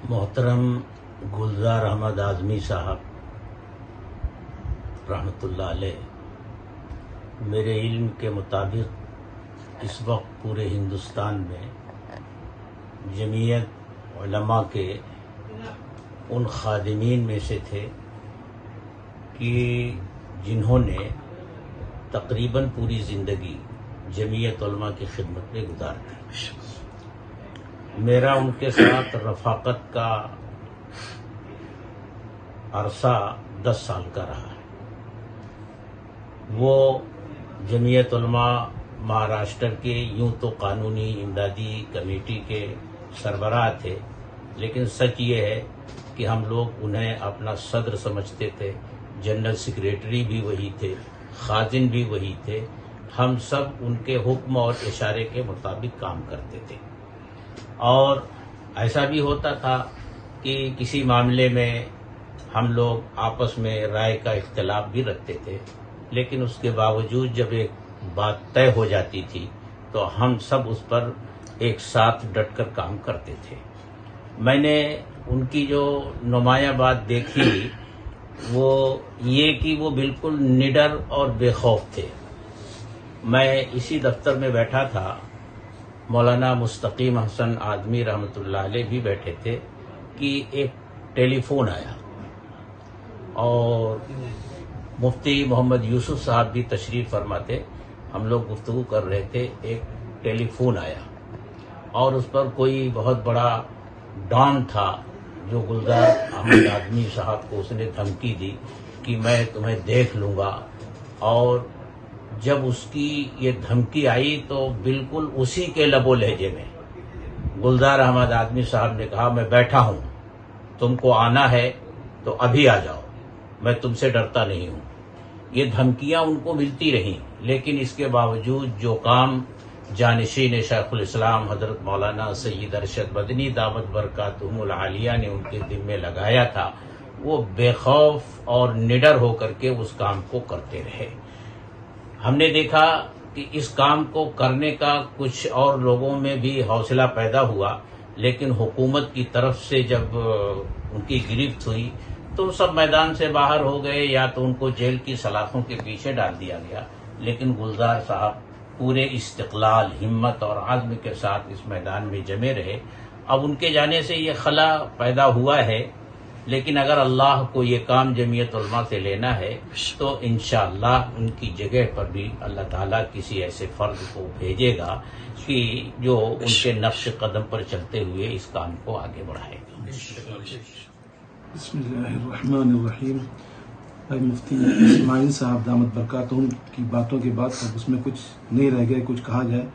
محترم گلزار احمد اعظمی صاحب رحمۃ اللہ علیہ، میرے علم کے مطابق اس وقت پورے ہندوستان میں جمعیت علماء کے ان خادمین میں سے تھے کہ جنہوں نے تقریباً پوری زندگی جمعیت علماء کی خدمت میں گزار دی۔ میرا ان کے ساتھ رفاقت کا عرصہ 10 سال کا رہا ہے۔ وہ جمعیت علماء مہاراشٹر کے یوں تو قانونی امدادی کمیٹی کے سربراہ تھے، لیکن سچ یہ ہے کہ ہم لوگ انہیں اپنا صدر سمجھتے تھے، جنرل سیکریٹری بھی وہی تھے، خازن بھی وہی تھے۔ ہم سب ان کے حکم اور اشارے کے مطابق کام کرتے تھے، اور ایسا بھی ہوتا تھا کہ کسی معاملے میں ہم لوگ آپس میں رائے کا اختلاف بھی رکھتے تھے، لیکن اس کے باوجود جب ایک بات طے ہو جاتی تھی تو ہم سب اس پر ایک ساتھ ڈٹ کر کام کرتے تھے۔ میں نے ان کی جو نمایاں بات دیکھی وہ یہ کہ وہ بالکل نڈر اور بے خوف تھے۔ میں اسی دفتر میں بیٹھا تھا، مولانا مستقیم حسن اعظمی رحمۃ اللہ علیہ بھی بیٹھے تھے کہ ایک ٹیلی فون آیا، اور مفتی محمد یوسف صاحب بھی تشریف فرما تھے۔ ہم لوگ گفتگو کر رہے تھے، ایک ٹیلی فون آیا اور اس پر کوئی بہت بڑا ڈان تھا جو گلزار احمد اعظمی صاحب کو اس نے دھمکی دی کہ میں تمہیں دیکھ لوں گا، اور جب اس کی یہ دھمکی آئی تو بالکل اسی کے لب و لہجے میں گلزار احمد اعظمی صاحب نے کہا میں بیٹھا ہوں، تم کو آنا ہے تو ابھی آ جاؤ، میں تم سے ڈرتا نہیں ہوں۔ یہ دھمکیاں ان کو ملتی رہیں، لیکن اس کے باوجود جو کام جانشین شیخ الاسلام حضرت مولانا سید ارشد مدنی دامت برکاتہم العالیہ نے ان کے ذمے لگایا تھا، وہ بے خوف اور نڈر ہو کر کے اس کام کو کرتے رہے۔ ہم نے دیکھا کہ اس کام کو کرنے کا کچھ اور لوگوں میں بھی حوصلہ پیدا ہوا، لیکن حکومت کی طرف سے جب ان کی گرفت ہوئی تو سب میدان سے باہر ہو گئے، یا تو ان کو جیل کی سلاخوں کے پیچھے ڈال دیا گیا، لیکن گلزار صاحب پورے استقلال، ہمت اور عزم کے ساتھ اس میدان میں جمے رہے۔ اب ان کے جانے سے یہ خلا پیدا ہوا ہے، لیکن اگر اللہ کو یہ کام جمعیت علماء سے لینا ہے تو انشاءاللہ ان کی جگہ پر بھی اللہ تعالیٰ کسی ایسے فرد کو بھیجے گا کہ جو ان کے نقش قدم پر چلتے ہوئے اس کام کو آگے بڑھائے گا۔ بسم اللہ الرحمن الرحیم۔ بھائی مفتی اسماعیل صاحب دامت برکاتہم کی باتوں کے بعد اب اس میں کچھ نہیں رہ گئے، کچھ کہا جائے۔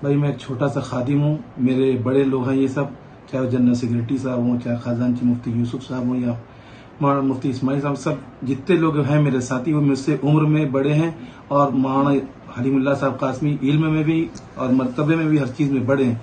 بھائی میں ایک چھوٹا سا خادم ہوں، میرے بڑے لوگ ہیں یہ سب، چاہے وہ جنرل سیکریٹری صاحب ہوں، چاہے خزانچی مفتی یوسف صاحب ہوں، یا مولانا مفتی اسماعیل صاحب، سب جتنے لوگ ہیں میرے ساتھی وہ مجھ سے عمر میں بڑے ہیں، اور مولانا حلیم اللہ صاحب قاسمی علم میں بھی اور مرتبے میں بھی ہر چیز میں بڑے ہیں۔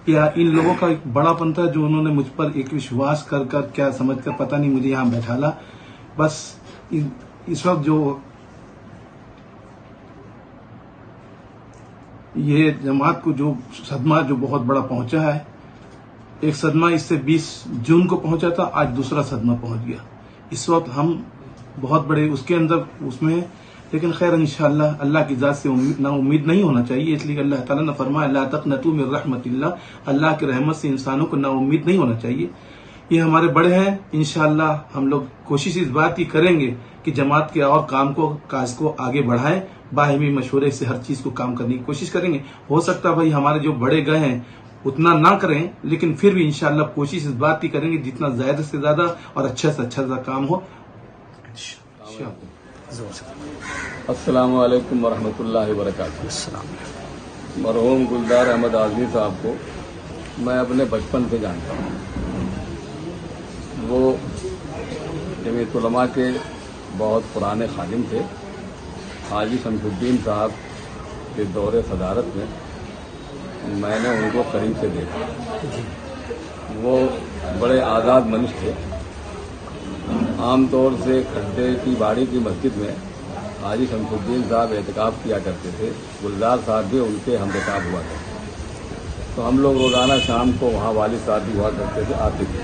یا ان لوگوں کا ایک بڑا پن تھا جو انہوں نے مجھ پر ایک وشواس کر کیا سمجھ کر پتہ نہیں مجھے یہاں بیٹھالا۔ بس اس وقت جو یہ جماعت کو جو صدمہ جو بہت بڑا پہنچا ہے، ایک صدمہ اس سے 20 جون کو پہنچا تھا، آج دوسرا صدمہ پہنچ گیا۔ اس وقت ہم بہت بڑے اس کے اندر اس میں ہیں، لیکن خیر انشاءاللہ اللہ کی ذات سے نا امید نہیں ہونا چاہیے، اس لیے اللہ تعالیٰ نے فرمایا لا تقنطوا من رحمت اللہ، اللہ کی رحمت سے انسانوں کو نا امید نہیں ہونا چاہیے۔ یہ ہمارے بڑے ہیں، انشاءاللہ ہم لوگ کوشش اس بات کی کریں گے کہ جماعت کے اور کاج کو آگے بڑھائیں، باہمی مشورے سے ہر چیز کو کام کرنے کی کوشش کریں گے۔ ہو سکتا ہے بھائی ہمارے جو بڑے گئے ہیں اتنا نہ کریں، لیکن پھر بھی انشاءاللہ کوشش اس بات کی کریں گے جتنا زیادہ سے زیادہ اور اچھا سے اچھا کام ہو۔ السلام علیکم ورحمۃ اللہ وبرکاتہ۔ مرحوم گلزار احمد اعظمی صاحب کو میں اپنے بچپن سے جانتا ہوں۔ وہ جمعیت علماء کے بہت پرانے خادم تھے۔ حاجی شمس الدین صاحب کے دور صدارت میں میں نے ان کو قریب سے دیکھا۔ وہ بڑے آزاد منش تھے۔ عام طور سے کھڈے کی باڑی کی مسجد میں حاجی شمس الدین صاحب اعتکاف کیا کرتے تھے، گلزار صاحب بھی ان کے ہم اعتکاف ہوا کرتے تھے، تو ہم لوگ روزانہ شام کو وہاں والد صاحب بھی ہوا کرتے تھے، آتے تھے۔